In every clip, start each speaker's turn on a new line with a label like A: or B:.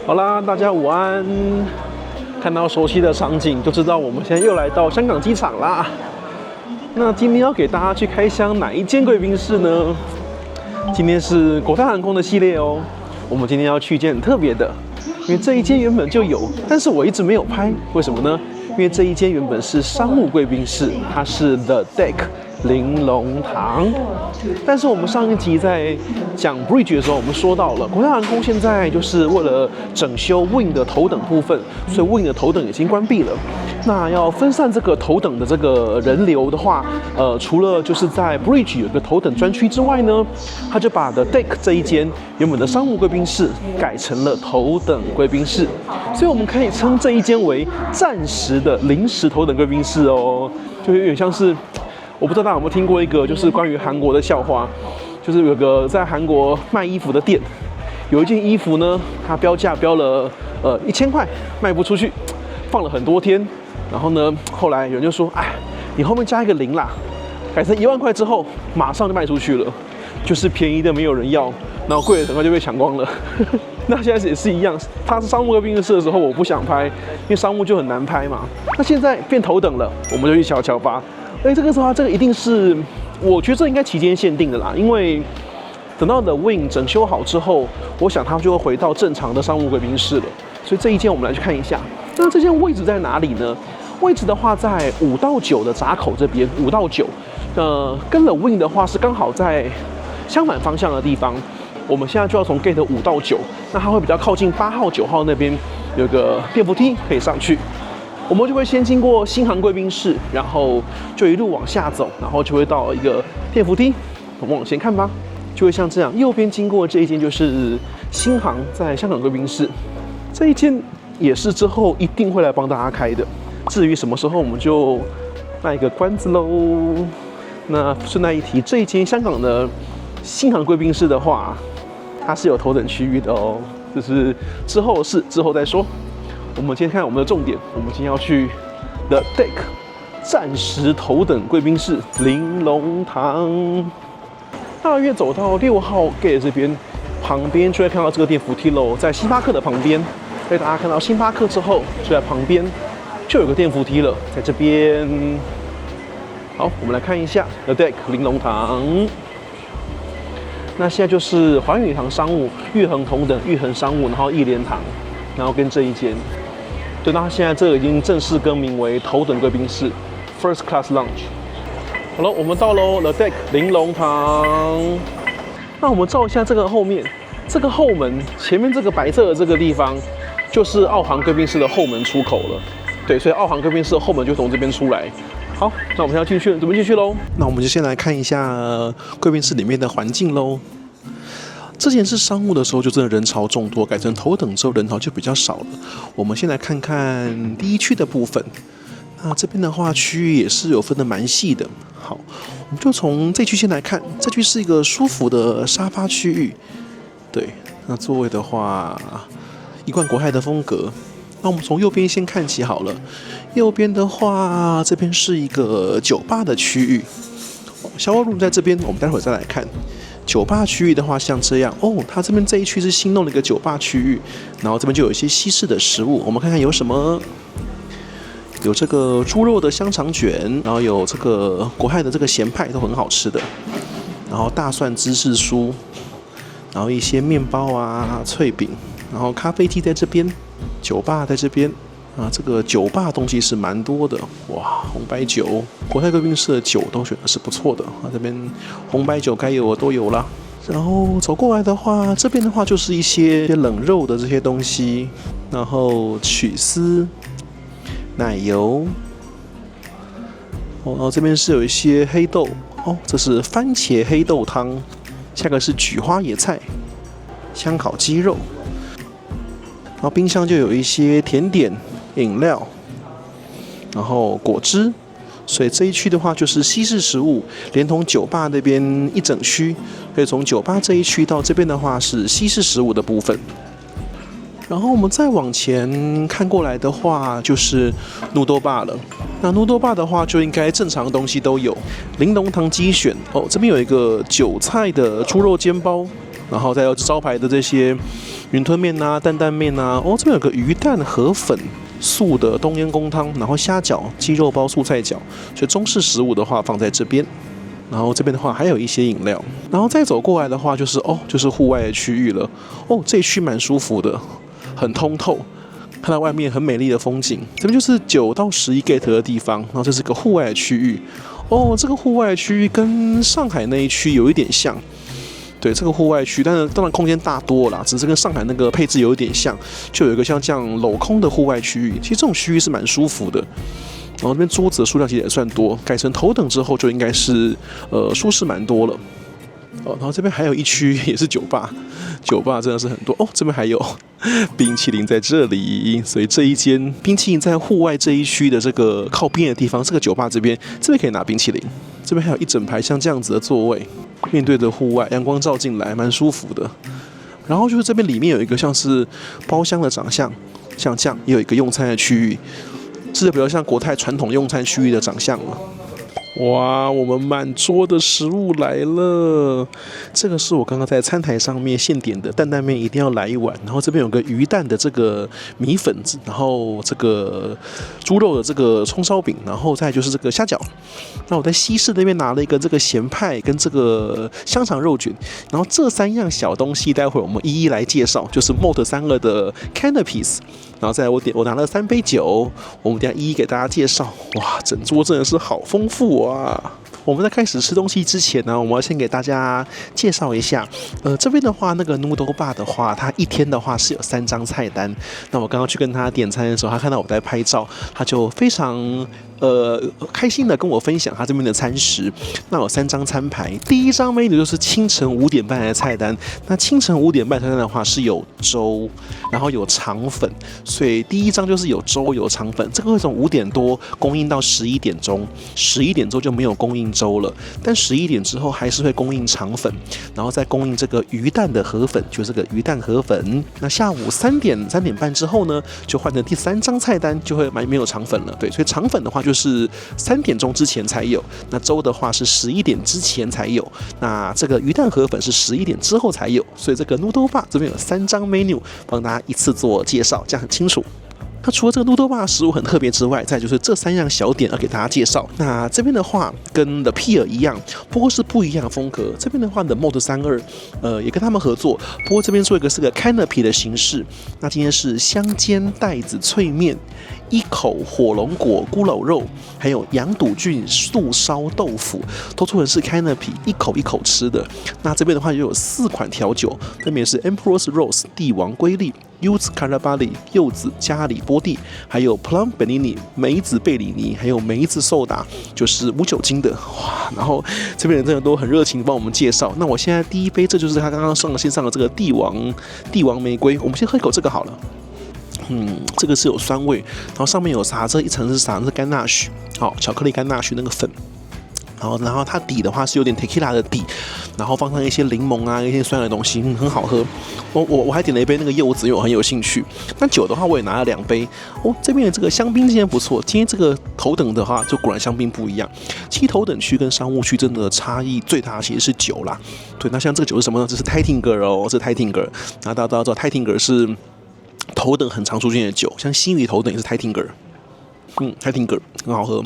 A: 好啦，大家午安。看到熟悉的场景，就知道我们现在又来到香港机场啦。那今天要给大家去开箱哪一间贵宾室呢？今天是国泰航空的系列哦。我们今天要去一间很特别的，因为这一间原本就有，但是我一直没有拍，为什么呢？因为这一间原本是商务贵宾室，它是 The Deck 玲珑堂。但是我们上一集在讲 Bridge 的时候，我们说到了国泰航空现在就是为了整修 Wing 的头等部分，所以 Wing 的头等已经关闭了。那要分散这个头等的这个人流的话，除了就是在 Bridge 有个头等专区之外呢，他就把 The Deck 这一间原本的商务贵宾室改成了头等贵宾室，所以我们可以称这一间为暂时的临时头等贵宾室哦，就有点像是。我不知道大家有没有听过一个就是关于韩国的笑话，就是有个在韩国卖衣服的店，有一件衣服呢，它标价标了1000块，卖不出去，放了很多天，然后呢，后来有人就说，哎，你后面加一个0啦，改成1万块之后，马上就卖出去了，就是便宜的没有人要，然后贵的很快就被抢光了。那现在也是一样，它是商务贵宾室的时候，我不想拍，因为商务就很难拍嘛。那现在变头等了，我们就去瞧瞧吧。这个的话，这个一定是，我觉得这应该期间限定的啦，因为等到 The Wing 整修好之后，我想它就会回到正常的商务贵宾室了。所以这一间我们来去看一下。那这间位置在哪里呢？位置的话，在5到9的闸口这边，5到9，跟 The Wing 的话是刚好在相反方向的地方。我们现在就要从 Gate 5到9，那它会比较靠近8号、9号那边有个电扶梯可以上去。我们就会先经过新航贵宾室，然后就一路往下走，然后就会到一个电扶梯。我们往前看吧，就会像这样，右边经过这一间就是新航在香港贵宾室，这一间也是之后一定会来帮大家开的。至于什么时候，我们就卖个关子喽。那顺带一提，这一间香港的新航贵宾室的话，它是有头等区域的哦，就是之后的事，之后再说。我们先看我们的重点，我们今天要去 The Deck 暂时头等贵宾室玲珑堂。大约走到6号 Gate 这边，旁边就会看到这个电扶梯喽，在星巴克的旁边。所以大家看到星巴克之后，就在旁边就有个电扶梯了，在这边。好，我们来看一下 The Deck 玲珑堂。那现在就是环宇堂商务、裕恒同等、裕恒商务，然后逸联堂，然后跟这一间。对，那现在这个已经正式更名为头等贵宾室 （First Class Lounge）。好了，我们到喽 The Deck 玲珑堂。那我们照一下这个后面，这个后门前面这个白色的这个地方，就是澳航贵宾室的后门出口了。对，所以澳航贵宾室的后门就从这边出来。好，那我们要进去，准备进去喽。那我们就先来看一下贵宾室里面的环境喽。之前是商务的时候，就真的人潮众多，改成头等之后人潮就比较少了。我们先来看看第一区的部分。那这边的话，区域也是有分得蛮细的。好，我们就从这区先来看。这区是一个舒服的沙发区域。对，那座位的话，一贯国泰的风格。那我们从右边先看起好了。右边的话，这边是一个酒吧的区域。shower room在这边，我们待会儿再来看。酒吧区域的话，像这样哦，它这边这一区是新弄了一个酒吧区域，然后这边就有一些西式的食物，我们看看有什么。有这个猪肉的香肠卷，然后有这个国泰的这个咸派都很好吃的，然后大蒜芝士酥，然后一些面包啊、脆饼，然后咖啡机在这边，酒吧在这边。啊，这个酒吧东西是蛮多的，哇，红白酒，国泰贵宾室的酒都选的是不错的啊，这边红白酒该有的都有啦。然后走过来的话，这边的话就是一些冷肉的这些东西，然后曲丝、奶油，哦，然后这边是有一些黑豆，哦，这是番茄黑豆汤，下个是菊花野菜、香烤鸡肉，然后冰箱就有一些甜点。饮料，然后果汁，所以这一区的话就是西式食物，连同酒吧那边一整区，所以从酒吧这一区到这边的话是西式食物的部分。然后我们再往前看过来的话，就是noodle bar了。那noodle bar的话，就应该正常的东西都有，玲珑堂鸡选哦，这边有一个韭菜的猪肉煎包，然后再有招牌的这些云吞面啊、担担面啊。哦，这边有个鱼蛋河粉素的冬阴功汤，然后虾饺、鸡肉包、素菜饺。所以中式食物的话放在这边。然后这边的话还有一些饮料，然后再走过来的话就是户外的区域了。哦，这一区蛮舒服的，很通透，看到外面很美丽的风景。这边就是9到11 gate 的地方，然后这是个户外的区域。哦，这个户外区域跟上海那一区有一点像。对，这个户外区，但是当然空间大多了啦，只是跟上海那个配置有一点像，就有一个像这样镂空的户外区域。其实这种区域是蛮舒服的。然后这边桌子的数量其实也算多，改成头等之后就应该是舒适蛮多了。哦，然后这边还有一区也是酒吧，酒吧真的是很多哦。这边还有冰淇淋在这里，所以这一间冰淇淋在户外这一区的这个靠边的地方，这个酒吧这边可以拿冰淇淋。这边还有一整排像这样子的座位，面对着户外，阳光照进来，蛮舒服的。然后就是这边里面有一个像是包厢的长相，像这样也有一个用餐的区域。是比较像国泰传统用餐区域的长相了。哇，我们满桌的食物来了！这个是我刚刚在餐台上面现点的担担面，一定要来一碗。然后这边有个鱼蛋的这个米粉，然后这个猪肉的这个葱烧饼，然后再就是这个虾饺。那我在西式那边拿了一个这个咸派跟这个香肠肉卷，然后这3样小东西，待会我们一一来介绍，就是 Malt 32的 Canopies。然后再来我拿了3杯酒，我们等一下一一给大家介绍。哇，整桌真的是好丰富啊！我们在开始吃东西之前呢，我们要先给大家介绍一下，这边的话，那个 Noodle Bar 的话，它一天的话是有3张菜单。那我刚刚去跟他点餐的时候，他看到我在拍照，他就非常开心的跟我分享他这边的餐食。那有3张餐牌，第一张 menu 就是清晨5点半的菜单。那清晨5点半菜单的话是有粥，然后有肠粉，所以第一张就是有粥有肠粉。这个会从5点多供应到11点钟，11点钟就没有供应粥了，但11点之后还是会供应肠粉，然后再供应这个鱼蛋的河粉，就是这个鱼蛋河粉。那下午3点半之后呢，就换成第3张菜单，就会没有肠粉了。对，所以肠粉的话就是3点钟之前才有，那粥的话是11点之前才有，那这个鱼蛋河粉是11点之后才有。所以这个 Noodle Bar 这边有3张 menu 帮大家一次做介绍，这样很清楚。那除了这个 Noodle Bar 食物很特别之外，再就是这3样小点要给大家介绍。那这边的话跟 The Pier 一样，不过是不一样的风格。这边的话 The Malt 32，也跟他们合作，不过这边做一个是个 Canopy 的形式。那今天是香煎带子脆面、1口火龙果咕噜肉，还有羊肚菌素烧豆腐，都做成是 Canopy 一口一口吃的。那这边的话也有4款调酒，分别是 Emperor's Rose 帝王瑰丽、柚子卡拉巴里、柚子加里波蒂，还有 Plum Bellini 梅子贝里尼，还有梅子寿达，就是无酒精的。哇，然后这边人真的都很热情帮我们介绍。那我现在第一杯，这就是他刚刚线上的这个帝王玫瑰，我们先喝一口这个好了。这个是有酸味，然后上面有撒这一层是撒的是甘纳许，好，巧克力甘纳许那个粉。然后它底的话是有点 tequila 的底，然后放上一些柠檬啊，一些酸的东西，很好喝。我还点了一杯那个柚子，因为我很有兴趣。那酒的话我也拿了2杯。这边的这个香槟今天不错，今天这个头等的话就果然香槟不一样。其实头等区跟商务区真的差异最大其实是酒啦。对，那像这个酒是什么呢？这是 Taittinger 哦，这是 Taittinger。那大家都知道 Taittinger 是头等很常出现的酒，像西米头等也是 Taittinger。Taittinger 很好喝。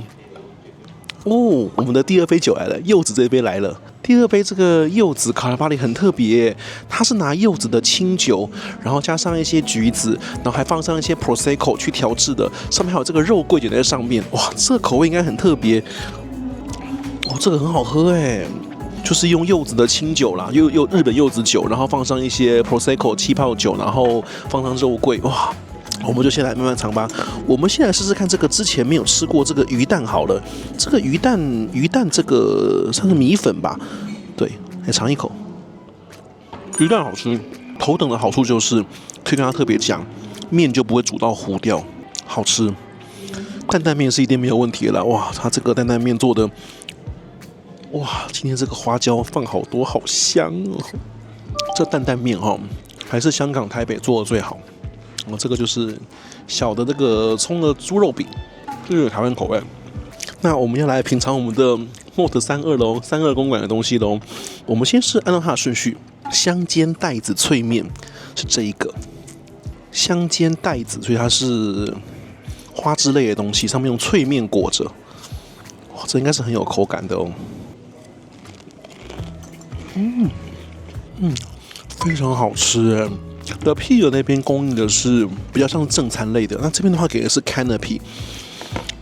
A: 我们的第2杯酒来了，柚子这杯来了。第2杯这个柚子卡拉巴里很特别，它是拿柚子的清酒，然后加上一些橘子，然后还放上一些 prosecco 去调制的，上面还有这个肉桂卷在上面。哇，这个口味应该很特别。这个很好喝哎，就是用柚子的清酒啦，又日本柚子酒，然后放上一些 prosecco 气泡酒，然后放上肉桂，哇！我们就先来慢慢尝吧。我们先来试试看这个之前没有吃过这个鱼蛋好了。这个鱼蛋这个算是米粉吧？对，来尝一口。鱼蛋好吃，头等的好处就是可以跟它特别讲，面就不会煮到糊掉，好吃。担担面是一定没有问题的啦。哇，它这个担担面做的，哇，今天这个花椒放好多，好香哦。这担担面还是香港台北做的最好。这个就是小的这个葱的猪肉饼，这个有台湾口味。那我们要来品尝我们的Malt 32喽，32公馆的东西喽。我们先是按照它的顺序，香煎带子脆面是这一个香煎带子，所以它是花枝类的东西，上面用脆面裹着，哇，这应该是很有口感的哦。非常好吃哎。The Pier 那边供应的是比较像正餐类的，那这边的话给的是 Canopy。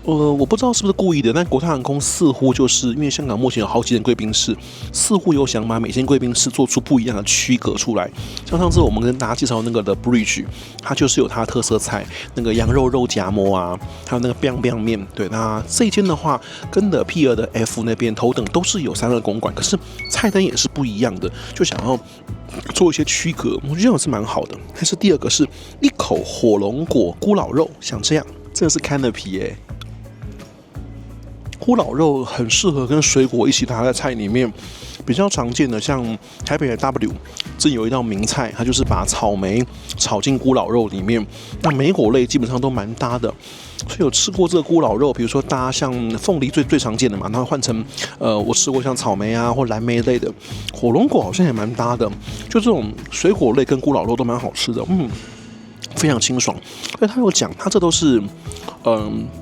A: 我不知道是不是故意的，但国泰航空似乎就是因为香港目前有好几间贵宾室，似乎有想把每间贵宾室做出不一样的区隔出来。像上次我们跟大家介绍那个 The Bridge， 它就是有它的特色菜，那个羊肉肉夹馍啊，还有那个 biang biang 面。对，那这一间的话，跟 The Pier 的 F 那边头等都是有3个公馆，可是菜单也是不一样的，就想要做一些区隔，我觉得这样是蛮好的。但是第二个是一口火龙果咕老肉，像这样，这个是 Canopy 耶。咕老肉很适合跟水果一起搭在菜里面，比较常见的像台北的 W， 这有一道名菜，它就是把草莓炒进咕老肉里面。那莓果类基本上都蛮搭的，所以有吃过这个咕老肉，比如说搭像凤梨最常见的嘛，然后换成我吃过像草莓啊或蓝莓类的，火龙果好像也蛮搭的，就这种水果类跟咕老肉都蛮好吃的，非常清爽。所以他有讲，他这都是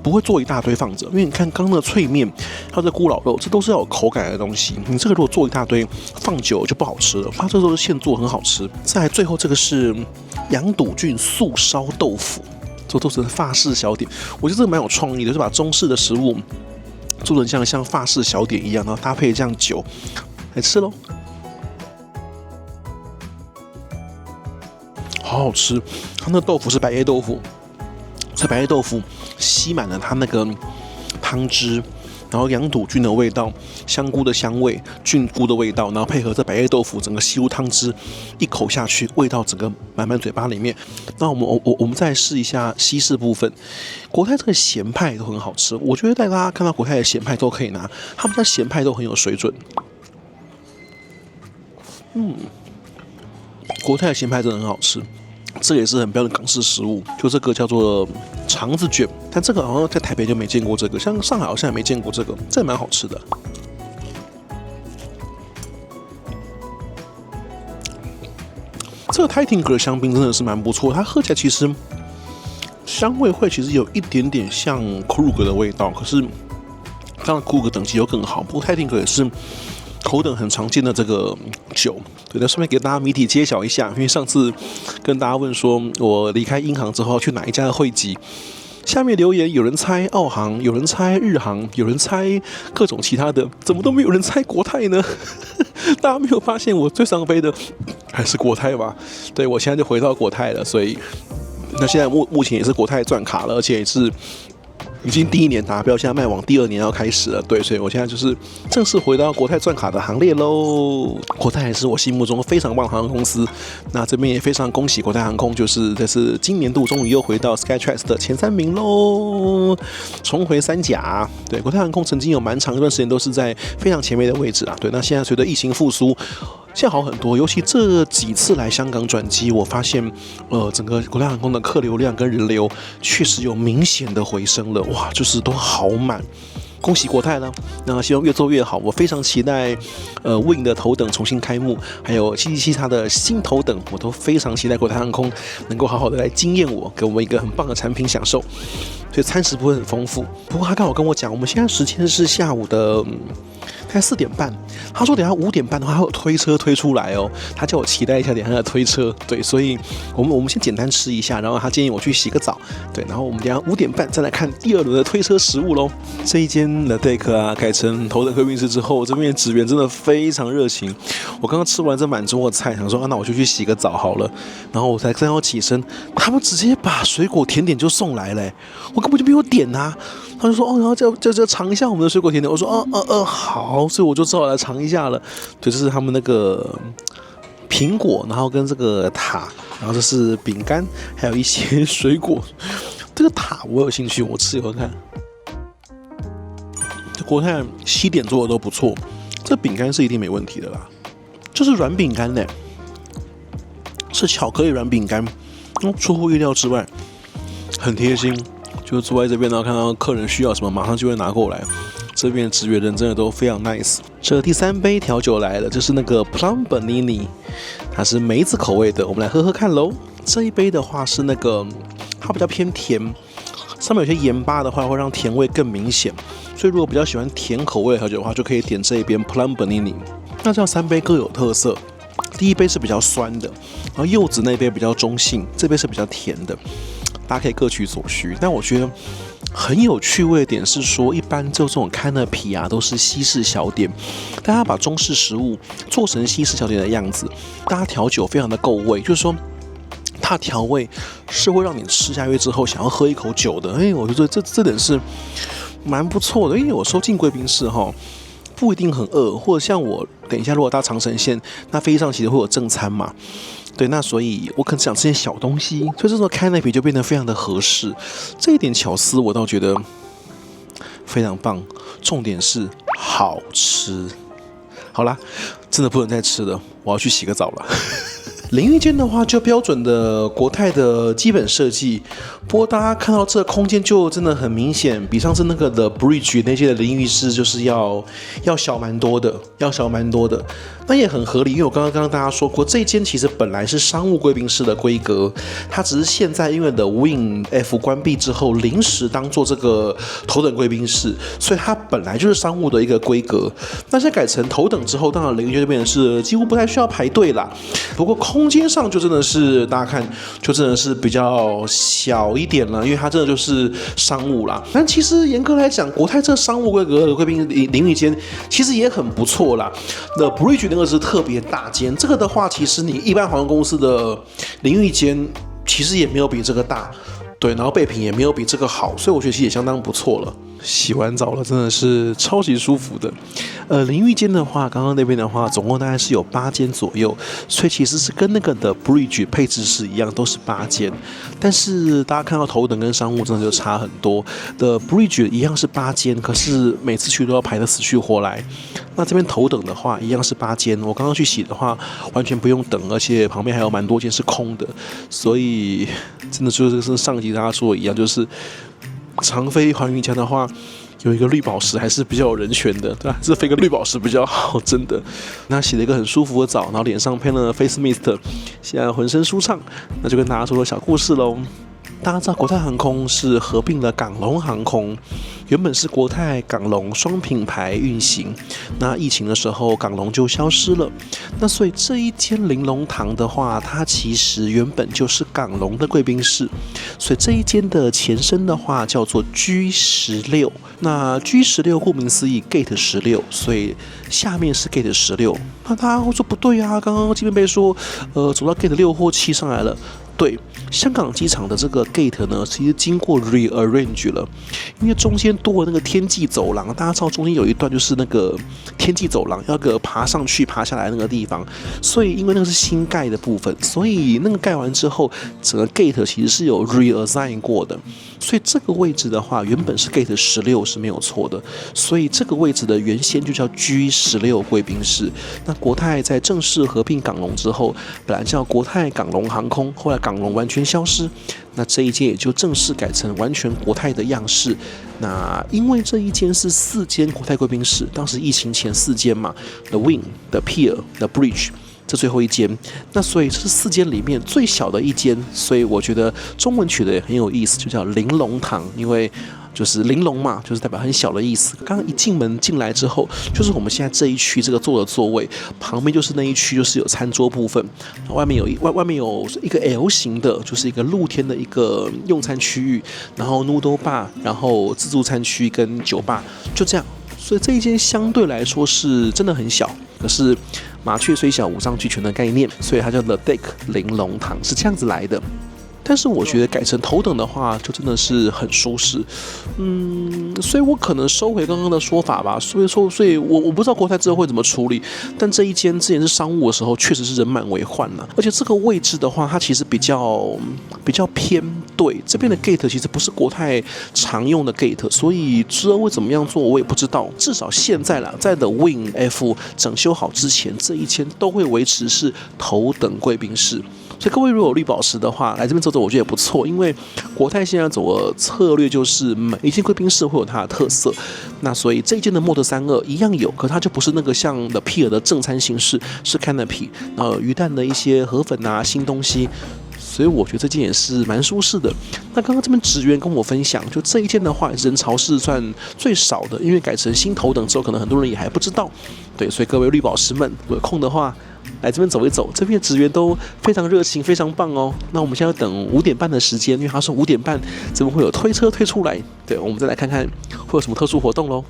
A: 不会做一大堆放着，因为你看刚刚的脆面，还有这咕老肉，这都是要有口感的东西。你这个如果做一大堆，放久就不好吃了。它这都是现做，很好吃。再来最后这个是羊肚菌素烧豆腐，这都是法式小点，我觉得这个蛮有创意的，就是把中式的食物做成像法式小点一样，然后搭配这样酒来吃咯。好好吃，它那豆腐是白叶豆腐，这白叶豆腐吸满了它那个汤汁，然后羊肚菌的味道、香菇的香味、菌菇的味道，然后配合这白叶豆腐整个吸入汤汁，一口下去，味道整个满嘴巴里面。那我们再试一下西式部分，国泰这个咸派都很好吃，我觉得带大家看到国泰的咸派都可以拿，他们的咸派都很有水准。国泰的咸派真的很好吃，这也是很标准港式食物，就这个叫做肠子卷，但这个好像在台北就没见过这个，像上海好像也没见过这个，这也蛮好吃的。这个 Tiger 的香槟真的是蛮不错，它喝起来其实香味会其实有一点点像 Krug 的味道，可是当然 Krug 等级又更好，不过 Tiger 也是头等很常见的这个酒。对，那顺便给大家谜题揭晓一下，因为上次跟大家问说我离开银行之后要去哪一家的会籍，下面留言有人猜澳航，有人猜日航，有人猜各种其他的，怎么都没有人猜国泰呢？大家没有发现我最上飞的还是国泰吗？对，我现在就回到国泰了，所以那现在目前也是国泰赚卡了，而且也是已经第1年达标，现在卖往第2年要开始了。对，所以我现在就是正式回到国泰赚卡的行列喽。国泰也是我心目中非常棒的航空公司，那这边也非常恭喜国泰航空，就是这是今年度终于又回到 Skytrax 的前3名喽，重回3甲。对，国泰航空曾经有蛮长一段时间都是在非常前面的位置啊。对，那现在随着疫情复苏，现在好很多，尤其这几次来香港转机，我发现整个国泰航空的客流量跟人流确实有明显的回升了，哇，就是都好满。恭喜国泰了，那希望越做越好。我非常期待Wing 的头等重新开幕，还有777它的新头等，我都非常期待国泰航空能够好好的来惊艳我，给我们一个很棒的产品享受。所以餐食不会很丰富，不过他刚好跟我讲，我们现在时间是下午的大概4点半，他说等下5点半的话会有推车推出来哦，他叫我期待一下等下的推车。对，所以我们先简单吃一下，然后他建议我去洗个澡，对，然后我们等下5点半再来看第2轮的推车食物喽。这一间的 Deck 啊改成头等贵宾室之后，这边的职员真的非常热情。我刚刚吃完这满桌的菜，想说那我就去洗个澡好了，然后我才正要起身，他们直接把水果甜点就送来了，我根本就没有点啊。他就说然后就尝一下我们的水果甜点。我说好，所以我就只好来尝一下了。对，这是他们那个苹果，然后跟这个塔，然后这是饼干，还有一些水果。这个塔我有兴趣，我吃一口看。这国泰西点做的都不错，这饼干是一定没问题的啦。这是软饼干呢，是巧克力软饼干，出乎意料之外，很贴心。就坐在这边，然后看到客人需要什么，马上就会拿过来。这边的职员人真的都非常 nice。这第3杯调酒来了，就是那个 Plum Banini， 它是梅子口味的，我们来喝喝看喽。这一杯的话是那个它比较偏甜，上面有些盐巴的话会让甜味更明显，所以如果比较喜欢甜口味的调酒的话，就可以点这一边 Plum Banini。那这样3杯各有特色，第一杯是比较酸的，然后柚子那杯比较中性，这杯是比较甜的，大家可以各取所需。但我觉得很有趣味的点是说，一般就这种开的皮啊都是西式小点，大家把中式食物做成西式小点的样子，大家调酒非常的够味，就是说它调味是会让你吃下去之后想要喝一口酒的。我觉得这点是蛮不错的，因为有时候进贵宾室不一定很饿，或者像我等一下如果到长城线，那飞机上其实会有正餐嘛，对，那所以我可能想吃些小东西，所以这时候开奶啤就变得非常的合适。这一点巧思我倒觉得非常棒，重点是好吃。好啦，真的不能再吃了，我要去洗个澡了。淋浴间的话，就标准的国泰的基本设计，不过大家看到这个空间就真的很明显，比上次那个的 Bridge 那间的淋浴室就是要小蛮多的，那也很合理，因为我刚刚跟大家说过，这一间其实本来是商务贵宾室的规格，它只是现在因为 The Wing F 关闭之后，临时当做这个头等贵宾室，所以它本来就是商务的一个规格。那现在改成头等之后，当然淋浴间就变成是几乎不太需要排队啦。不过空间上就真的是大家看，就真的是比较小一点了，因为它真的就是商务啦。但其实严格来讲，国泰这商务规格的贵宾淋浴间其实也很不错啦。The Bridge 那个是特别大间，这个的话，其实你一般航空公司的淋浴间其实也没有比这个大，对，然后备品也没有比这个好，所以我觉得其实也相当不错了。洗完澡了，真的是超级舒服的。淋浴间的话，刚刚那边的话，总共大概是有8间左右，所以其实是跟那个的 Bridge 配置是一样，都是8间。但是大家看到头等跟商务真的就差很多。的 Bridge 一样是8间，可是每次去都要排得死去活来。那这边头等的话，一样是8间，我刚刚去洗的话，完全不用等，而且旁边还有蛮多间是空的，所以真的就是跟上集大家说的一样，就是长飞环云墙的话，有一个绿宝石还是比较有人权的，对吧？这飞个绿宝石比较好，真的。那洗了一个很舒服的澡，然后脸上喷了 face mist， 现在浑身舒畅。那就跟大家说个小故事喽。大家知道国泰航空是合并了港龙航空，原本是国泰港龙双品牌运行，那疫情的时候港龙就消失了，那所以这一间玲珑堂的话，它其实原本就是港龙的贵宾室，所以这一间的前身的话叫做 G16， 那 G16 顾名思义 Gate 16，所以下面是 Gate 16。那大家会说不对啊，刚刚这边被说走到 Gate 6或7上来了。对，香港机场的这个 gate 呢，其实经过 rearrange 了，因为中间多了那个天际走廊，大家知道中间有一段就是那个天际走廊，要个爬上去爬下来那个地方，所以因为那个是新盖的部分，所以那个盖完之后，整个 gate 其实是有 reassign 过的，所以这个位置的话，原本是 gate 16是没有错的，所以这个位置的原先就叫 G16 贵宾室。那国泰在正式合并港龙之后，本来叫国泰港龙航空，后来港龙完全消失，那这一间也就正式改成完全国泰的样式。那因为这一间是4间国泰贵宾室，当时疫情前4间嘛 ，The Wing、The Pier、The Bridge， 这最后一间，那所以这是4间里面最小的一间，所以我觉得中文取得也很有意思，就叫玲珑堂，因为就是玲珑嘛，就是代表很小的意思。刚刚一进门进来之后，就是我们现在这一区这个坐的座位，旁边就是那一区，就是有餐桌部分，外面有一个 L 型的，就是一个露天的一个用餐区域，然后 noodle bar， 然后自助餐区跟酒吧，就这样。所以这一间相对来说是真的很小，可是麻雀虽小五脏俱全的概念，所以它叫 The Deck 玲珑堂是这样子来的。但是我觉得改成头等的话，就真的是很舒适，所以我可能收回刚刚的说法吧。所以我不知道国泰之后会怎么处理。但这一间之前是商务的时候，确实是人满为患了。而且这个位置的话，它其实比较偏对这边的 gate 其实不是国泰常用的 gate， 所以之后会怎么样做我也不知道。至少现在啦，在 The Wing F 整修好之前，这一间都会维持是头等贵宾室。所以各位如果有绿宝石的话，来这边走走，我觉得也不错。因为国泰现在走的策略就是每一间贵宾室会有它的特色，那所以这一间的Mode 32一样有，可它就不是那个像的 Pier 的正餐形式，是 Canopy， 然后鱼蛋的一些河粉啊新东西。所以我觉得这件也是蛮舒适的。那刚刚这边职员跟我分享，就这一件的话，人潮是算最少的，因为改成新头等之后，可能很多人也还不知道。对，所以各位绿宝石们，有空的话来这边走一走，这边职员都非常热情，非常棒哦。那我们现在要等5点半的时间，因为他说5点半这边会有推车推出来。对，我们再来看看会有什么特殊活动喽。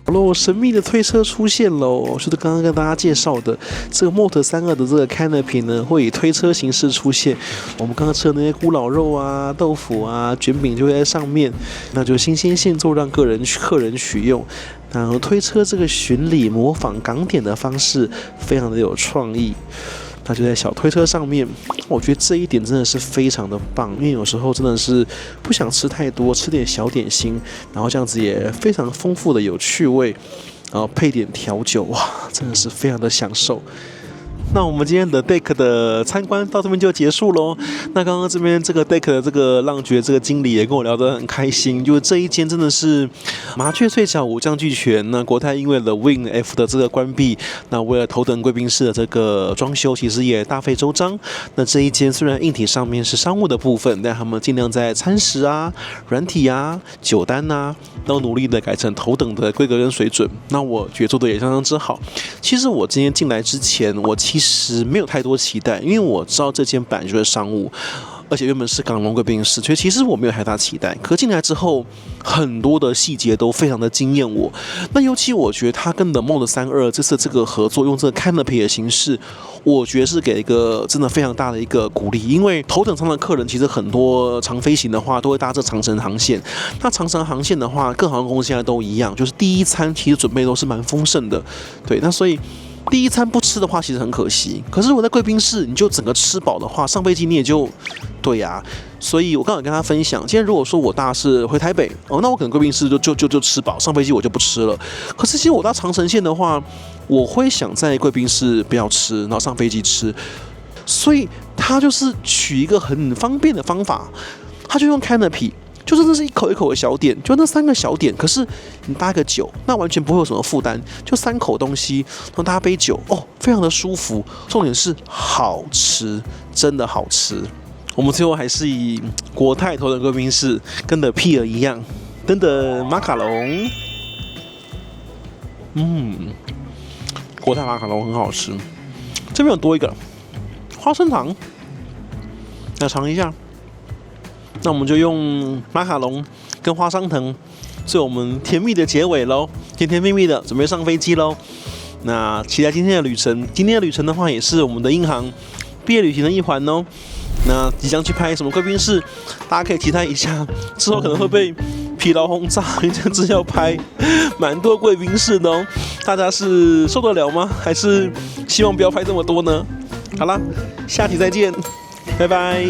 A: 好喽，神秘的推车出现喽！就是刚刚跟大家介绍的这个Mode 32的这个 Canopy 呢，会以推车形式出现。我们刚刚吃的那些咕老肉啊、豆腐啊、卷饼就会在上面，那就新鲜现做，让客人取用。然后推车这个巡礼模仿港点的方式，非常的有创意。它就在小推车上面，我觉得这一点真的是非常的棒，因为有时候真的是不想吃太多，吃点小点心，然后这样子也非常丰富的有趣味，然后配点调酒，哇，真的是非常的享受。那我们今天的 Deck 的参观到这边就结束喽。那刚刚这边这个 Deck 的这个浪爵这个经理也跟我聊得很开心，就是这一间真的是麻雀虽小五脏俱全。那国泰因为了 Wing F 的这个关闭，那为了头等贵宾室的这个装修，其实也大费周章。那这一间虽然硬体上面是商务的部分，但他们尽量在餐食啊、软体啊、酒单啊，都努力的改成头等的规格跟水准。那我觉得做的也相当之好。其实我今天进来之前，我其实没有太多期待，因为我知道这间本来就是商务，而且原本是港龙贵宾室，所以其实我没有太大期待。可进来之后，很多的细节都非常的惊艳我。那尤其我觉得他跟 The Mode 32这次这个合作，用这个 Canopy 的形式，我觉得是给一个真的非常大的一个鼓励。因为头等舱的客人其实很多长飞行的话都会搭这长程航线，那长程航线的话，各航空公司现在都一样，就是第一餐其实准备都是蛮丰盛的。对，那所以第一餐不吃的话，其实很可惜。可是我在贵宾室，你就整个吃饱的话，上飞机你也就对呀。所以我刚好跟他分享，今天如果说我搭是回台北哦，那我可能贵宾室就吃饱，上飞机我就不吃了。可是其实我搭长程线的话，我会想在贵宾室不要吃，然后上飞机吃。所以他就是取一个很方便的方法，他就用 Canopy。就真的是一口一口的小点，就那3个小点，可是你搭个酒，那完全不会有什么负担，就3口东西，然后搭杯酒，哦，非常的舒服。重点是好吃，真的好吃。我们最后还是以国泰头等贵宾室跟的 Pier 一样，等等马卡龙，国泰马卡龙很好吃。这边有多一个花生糖，来尝一下。那我们就用马卡龙跟花生糖做我们甜蜜的结尾喽，甜甜蜜蜜的准备上飞机喽。那期待今天的旅程，今天的旅程的话也是我们的银行毕业旅行的一环哦。那即将去拍什么贵宾室，大家可以期待一下，之后可能会被疲劳轰炸，因为这次要拍蛮多贵宾室的哦。大家是受得了吗？还是希望不要拍这么多呢？好啦，下期再见，拜拜。